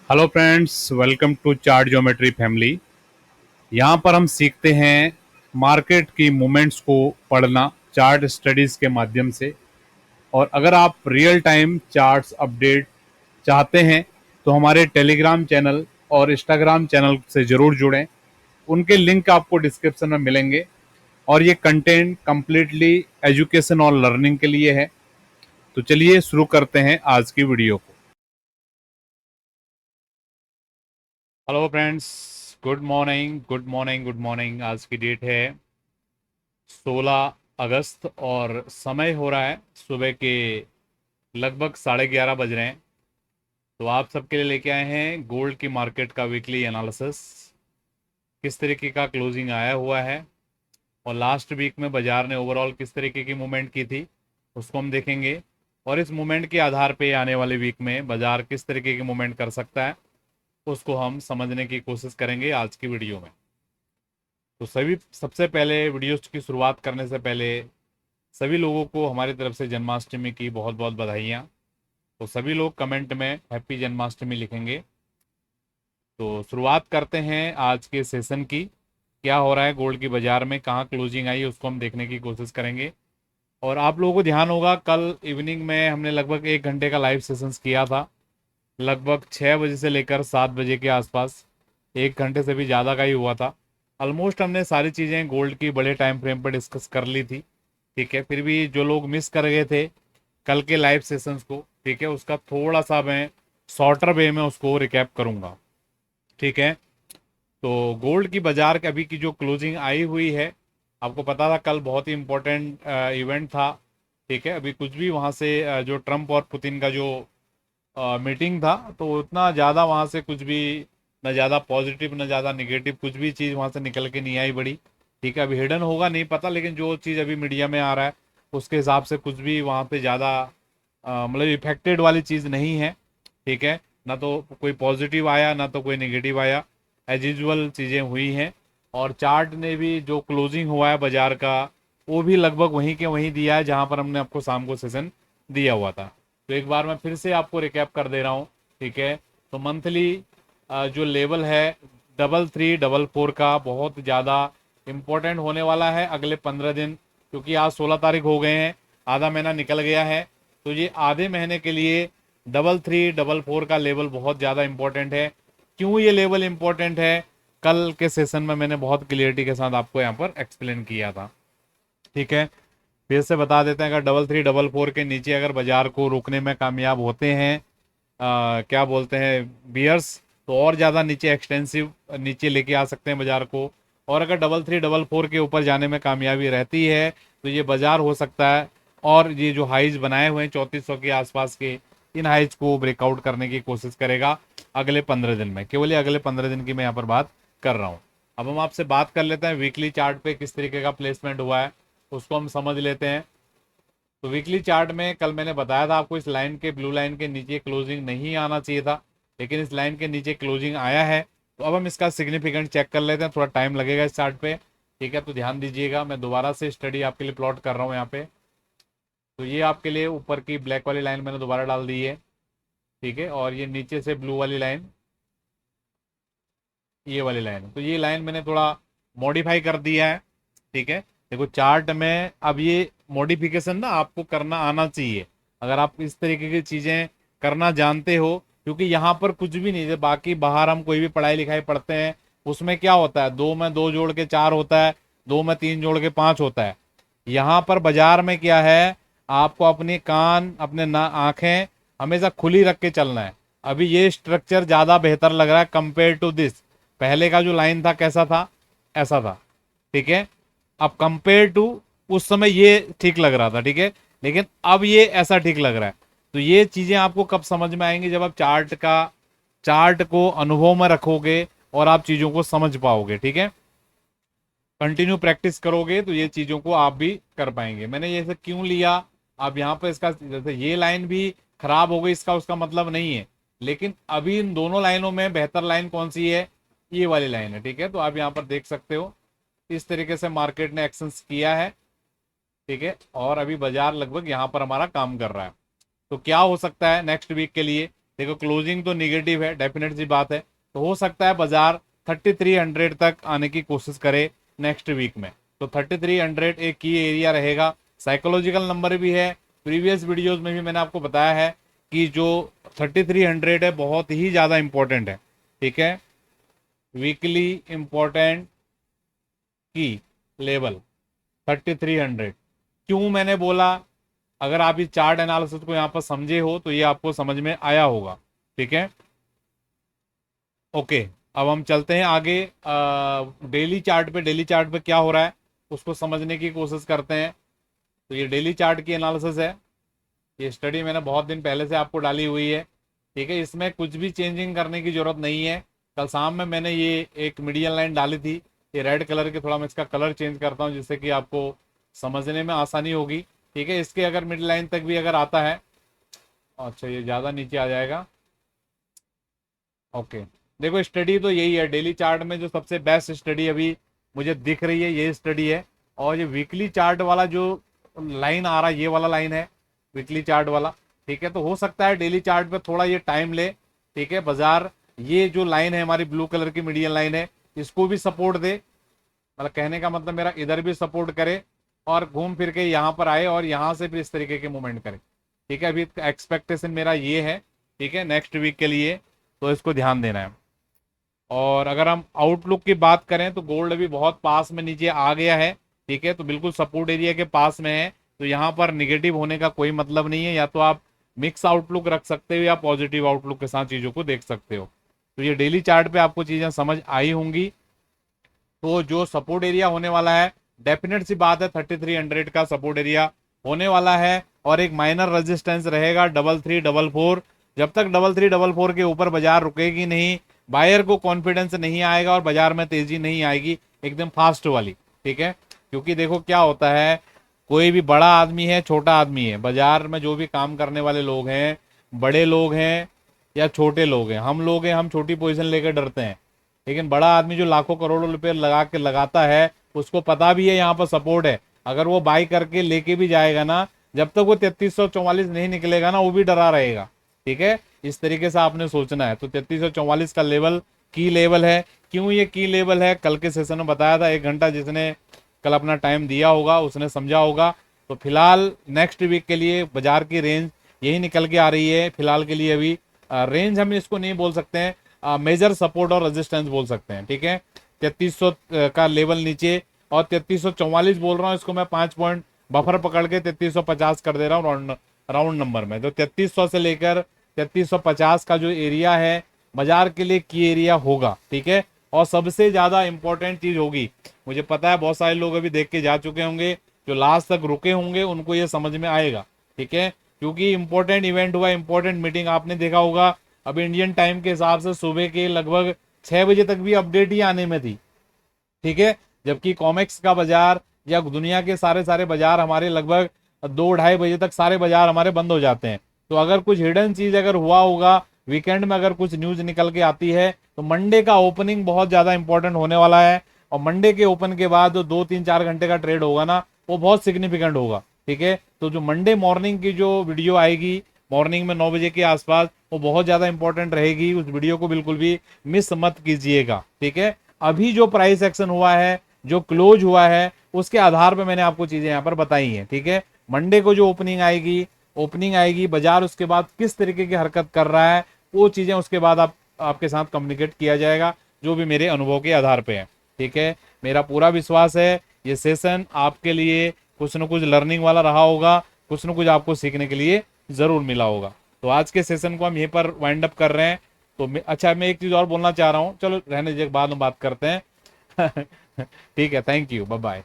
Hello friends, welcome to chart geometry family. यहाँ पर हम सीखते हैं मार्केट की मूवमेंट्स को पढ़ना चार्ट स्टडीज़ के माध्यम से। और अगर आप रियल टाइम चार्ट्स अपडेट चाहते हैं तो हमारे टेलीग्राम चैनल और इंस्टाग्राम चैनल से ज़रूर जुड़ें। उनके लिंक आपको डिस्क्रिप्शन में मिलेंगे। और ये कंटेंट कम्प्लीटली एजुकेशन और लर्निंग के लिए है। तो चलिए शुरू करते हैं आज की वीडियो को। Hello friends, good morning good morning good morning. आज की डेट है 16 अगस्त और समय हो रहा है सुबह के लगभग 11:30 बज रहे हैं। तो आप सबके लिए लेके आए हैं गोल्ड की मार्केट का वीकली एनालिसिस। किस तरीके का क्लोजिंग आया हुआ है और लास्ट वीक में बाजार ने ओवरऑल किस तरीके की मूवमेंट की थी उसको हम देखेंगे। और इस मूवमेंट के आधार पे आने वाले वीक में बाजार किस तरीके की मूवमेंट कर सकता है उसको हम समझने की कोशिश करेंगे आज की वीडियो में। तो सभी सबसे पहले वीडियोस की शुरुआत करने से पहले सभी लोगों को हमारी तरफ से जन्माष्टमी की बहुत बहुत बधाइयाँ। तो सभी लोग कमेंट में हैप्पी जन्माष्टमी लिखेंगे। तो शुरुआत करते हैं आज के सेशन की। क्या हो रहा है गोल्ड की बाज़ार में, कहाँ क्लोजिंग आई उसको हम देखने की कोशिश करेंगे। और आप लोगों को ध्यान होगा कल इवनिंग में हमने लगभग 1 घंटे का लाइव सेशंस किया था। लगभग 6 बजे से लेकर 7 बजे के आसपास 1 घंटे से भी ज़्यादा का ही हुआ था। ऑलमोस्ट हमने सारी चीज़ें गोल्ड की बड़े टाइम फ्रेम पर डिस्कस कर ली थी। ठीक है, फिर भी जो लोग मिस कर गए थे कल के लाइव सेशंस को, ठीक है, उसका थोड़ा सा मैं शॉर्टर वे में उसको रिकैप करूँगा। ठीक है, तो गोल्ड की बाज़ार के अभी की जो क्लोजिंग आई हुई है, आपको पता था कल बहुत ही इम्पोर्टेंट इवेंट था। ठीक है, अभी कुछ भी वहाँ से जो ट्रम्प और पुतिन का जो मीटिंग था तो उतना ज़्यादा वहाँ से कुछ भी ना ज़्यादा पॉजिटिव ना ज़्यादा निगेटिव कुछ भी चीज़ वहाँ से निकल के नहीं आई बड़ी। ठीक है, अभी हिडन होगा नहीं पता, लेकिन जो चीज़ अभी मीडिया में आ रहा है उसके हिसाब से कुछ भी वहाँ पे ज़्यादा मतलब इफेक्टेड वाली चीज़ नहीं है। ठीक है, ना तो कोई पॉजिटिव आया ना तो कोई नेगेटिव आया, एज यूजल चीज़ें हुई हैं। और चार्ट ने भी जो क्लोजिंग हुआ है बाजार का वो भी लगभग वहीं के वहीं दिया है जहाँ पर हमने आपको शाम को सेशन दिया हुआ था। तो एक बार मैं फिर से आपको रिकैप कर दे रहा हूँ। ठीक है, तो मंथली जो लेवल है 3344 का बहुत ज़्यादा इम्पोर्टेंट होने वाला है अगले 15 दिन, क्योंकि आज 16 तारीख हो गए हैं, आधा महीना निकल गया है। तो ये आधे महीने के लिए 3344 का लेवल बहुत ज़्यादा इम्पोर्टेंट है। क्यों ये लेवल इम्पोर्टेंट है, कल के सेशन में मैंने बहुत क्लियरिटी के साथ आपको यहाँ पर एक्सप्लेन किया था। ठीक है, फिर से बता देते हैं, अगर 3344 के नीचे अगर बाजार को रोकने में कामयाब होते हैं क्या बोलते हैं बियर्स, तो और ज़्यादा नीचे एक्सटेंसिव नीचे लेके आ सकते हैं बाजार को। और अगर 3344 के ऊपर जाने में कामयाबी रहती है तो ये बाजार हो सकता है और ये जो हाइज बनाए हुए हैं 3400 के आसपास के, इन हाइज को ब्रेकआउट करने की कोशिश करेगा अगले 15 दिन में। केवल ये अगले 15 दिन की मैं यहाँ पर बात कर रहा हूँ। अब हम आपसे बात कर लेते हैं वीकली चार्ट पे किस तरीके का प्लेसमेंट हुआ है उसको हम समझ लेते हैं। तो वीकली चार्ट में कल मैंने बताया था आपको इस लाइन के ब्लू लाइन के नीचे क्लोजिंग नहीं आना चाहिए था, लेकिन इस लाइन के नीचे क्लोजिंग आया है। तो अब हम इसका सिग्निफिकेंट चेक कर लेते हैं, थोड़ा टाइम लगेगा इस चार्ट पे। ठीक है, तो ध्यान दीजिएगा, मैं दोबारा से स्टडी आपके लिए प्लॉट कर रहा हूँ यहाँ पे। तो ये आपके लिए ऊपर की ब्लैक वाली लाइन मैंने दोबारा डाल दी है। ठीक है, और ये नीचे से ब्लू वाली लाइन, ये वाली लाइन, तो ये लाइन मैंने थोड़ा मॉडिफाई कर दिया है। ठीक है, देखो चार्ट में अब ये मॉडिफिकेशन ना आपको करना आना चाहिए, अगर आप इस तरीके की चीज़ें करना जानते हो। क्योंकि यहाँ पर कुछ भी नहीं है, बाकी बाहर हम कोई भी पढ़ाई लिखाई पढ़ते हैं उसमें क्या होता है, दो में दो जोड़ के चार होता है, दो में तीन जोड़ के पाँच होता है। यहाँ पर बाजार में क्या है, आपको अपने कान अपने ना आंखें हमेशा खुली रख के चलना है। अभी ये स्ट्रक्चर ज़्यादा बेहतर लग रहा है कंपेयर टू दिस। पहले का जो लाइन था कैसा था, ऐसा था। ठीक है, अब कंपेयर टू उस समय ये ठीक लग रहा था। ठीक है, लेकिन अब ये ऐसा ठीक लग रहा है। तो ये चीजें आपको कब समझ में आएंगी, जब आप चार्ट को अनुभव में रखोगे और आप चीजों को समझ पाओगे। ठीक है, कंटिन्यू प्रैक्टिस करोगे तो ये चीजों को आप भी कर पाएंगे। मैंने ये सब क्यों लिया, अब यहाँ पर इसका जैसे ये लाइन भी खराब हो गई इसका उसका मतलब नहीं है, लेकिन अभी इन दोनों लाइनों में बेहतर लाइन कौन सी है, ये वाली लाइन है। ठीक है, तो आप यहाँ पर देख सकते हो इस तरीके से मार्केट ने एक्शंस किया है। ठीक है, और अभी बाजार लगभग यहाँ पर हमारा काम कर रहा है। तो क्या हो सकता है नेक्स्ट वीक के लिए, देखो क्लोजिंग तो निगेटिव है, डेफिनेट सी बात है, तो हो सकता है बाजार 3300 तक आने की कोशिश करे नेक्स्ट वीक में। तो 3300 एक की एरिया रहेगा, साइकोलॉजिकल नंबर भी है। प्रीवियस वीडियोस में भी मैंने आपको बताया है कि जो 3300 है बहुत ही ज़्यादा इंपॉर्टेंट है, ठीक है, वीकली इंपॉर्टेंट की लेवल 3300। क्यों मैंने बोला, अगर आप इस चार्ट एनालिसिस को यहाँ पर समझे हो तो ये आपको समझ में आया होगा, ठीक है। ओके, अब हम चलते हैं आगे डेली चार्ट पे। डेली चार्ट पे क्या हो रहा है उसको समझने की कोशिश करते हैं। तो ये डेली चार्ट की एनालिसिस है, ये स्टडी मैंने बहुत दिन पहले से आपको डाली हुई है, ठीक है। इसमें कुछ भी चेंजिंग करने की जरूरत नहीं है। कल शाम में मैंने ये एक मीडियन लाइन डाली थी, ये रेड कलर की, थोड़ा मैं इसका कलर चेंज करता हूँ जिससे कि आपको समझने में आसानी होगी, ठीक है। इसके अगर मिड लाइन तक भी अगर आता है, अच्छा ये ज़्यादा नीचे आ जाएगा, ओके। देखो स्टडी तो यही है, डेली चार्ट में जो सबसे बेस्ट स्टडी अभी मुझे दिख रही है ये स्टडी है। और ये वीकली चार्ट वाला जो लाइन आ रहा है ये वाला लाइन है वीकली चार्ट वाला, ठीक है। तो हो सकता है डेली चार्ट पे थोड़ा ये टाइम ले, ठीक है, बाजार ये जो लाइन है हमारी ब्लू कलर की मीडियन लाइन है इसको भी सपोर्ट दे, मतलब कहने का मतलब मेरा इधर भी सपोर्ट करे और घूम फिर के यहाँ पर आए और यहाँ से भी इस तरीके के मूवमेंट करे, ठीक है। अभी एक्सपेक्टेशन मेरा ये है, ठीक है, नेक्स्ट वीक के लिए, तो इसको ध्यान देना है। और अगर हम आउटलुक की बात करें तो गोल्ड अभी बहुत पास में नीचे आ गया है, ठीक है, तो बिल्कुल सपोर्ट एरिया के पास में है। तो यहाँ पर निगेटिव होने का कोई मतलब नहीं है, या तो आप मिक्स आउटलुक रख सकते हो या पॉजिटिव आउटलुक के साथ चीज़ों को देख सकते हो। तो ये डेली चार्ट पे आपको चीज़ें समझ आई होंगी। तो जो सपोर्ट एरिया होने वाला है, डेफिनेट सी बात है 3300 का सपोर्ट एरिया होने वाला है, और एक माइनर रेजिस्टेंस रहेगा 3344। जब तक 3344 के ऊपर बाजार रुकेगी नहीं, बायर को कॉन्फिडेंस नहीं आएगा और बाजार में तेजी नहीं आएगी एकदम फास्ट वाली, ठीक है। क्योंकि देखो क्या होता है, कोई भी बड़ा आदमी है छोटा आदमी है, बाजार में जो भी काम करने वाले लोग हैं, बड़े लोग हैं या छोटे लोग हैं, हम लोग हैं, हम छोटी पोजीशन लेकर डरते हैं। लेकिन बड़ा आदमी जो लाखों करोड़ों रुपए लगा के लगाता है उसको पता भी है यहाँ पर सपोर्ट है, अगर वो बाई करके लेके भी जाएगा ना, जब तक वो 3344 नहीं निकलेगा ना वो भी डरा रहेगा, ठीक है। इस तरीके से आपने सोचना है। तो 3344 का लेवल की लेवल है। क्यों ये की लेवल है, कल के सेशन में बताया था, 1 घंटा जिसने कल अपना टाइम दिया होगा उसने समझा होगा। तो फिलहाल नेक्स्ट वीक के लिए बाजार की रेंज यही निकल के आ रही है। फिलहाल के लिए अभी रेंज हम इसको नहीं बोल सकते हैं, मेजर सपोर्ट और रेजिस्टेंस बोल सकते हैं, ठीक है। 3300 का लेवल नीचे, और 3344 बोल रहा हूँ, इसको मैं 5 पॉइंट बफर पकड़ के 3350 कर दे रहा हूँ राउंड नंबर में। तो 3300 से लेकर 3350 का जो एरिया है बाजार के लिए की एरिया होगा, ठीक है। और सबसे ज्यादा इंपॉर्टेंट चीज होगी, मुझे पता है बहुत सारे लोग अभी देख के जा चुके होंगे, जो लास्ट तक रुके होंगे उनको ये समझ में आएगा, ठीक है। क्योंकि इंपॉर्टेंट इवेंट हुआ, इंपॉर्टेंट मीटिंग, आपने देखा होगा अभी इंडियन टाइम के हिसाब से सुबह के लगभग 6 बजे तक भी अपडेट ही आने में थी, ठीक है। जबकि कॉमेक्स का बाजार या दुनिया के सारे बाजार हमारे लगभग 2-2:30 बजे तक सारे बाजार हमारे बंद हो जाते हैं। तो अगर कुछ हिडन चीज अगर हुआ होगा वीकेंड में, अगर कुछ न्यूज निकल के आती है, तो मंडे का ओपनिंग बहुत ज्यादा इंपॉर्टेंट होने वाला है। और मंडे के ओपन के बाद जो 2-3-4 घंटे का ट्रेड होगा ना वो बहुत सिग्निफिकेंट होगा, ठीक है। तो जो मंडे मॉर्निंग की जो वीडियो आएगी मॉर्निंग में 9 बजे के आसपास, वो बहुत ज्यादा इंपॉर्टेंट रहेगी, उस वीडियो को बिल्कुल भी मिस मत कीजिएगा, ठीक है। अभी जो प्राइस एक्शन हुआ है, जो क्लोज हुआ है, उसके आधार पर मैंने आपको चीजें यहाँ पर बताई हैं, ठीक है। मंडे को जो ओपनिंग आएगी बाजार, उसके बाद किस तरीके की हरकत कर रहा है वो चीजें उसके बाद आपके साथ कम्युनिकेट किया जाएगा, जो भी मेरे अनुभव के आधार पे है, ठीक है। मेरा पूरा विश्वास है ये सेशन आपके लिए कुछ न कुछ लर्निंग वाला रहा होगा, कुछ न कुछ आपको सीखने के लिए जरूर मिला होगा। तो आज के सेशन को हम यहीं पर वाइंड अप कर रहे हैं। तो अच्छा, मैं एक चीज और बोलना चाह रहा हूँ, चलो रहने दीजिए, बाद में बात करते हैं। ठीक है, थैंक यू, बाय बाय।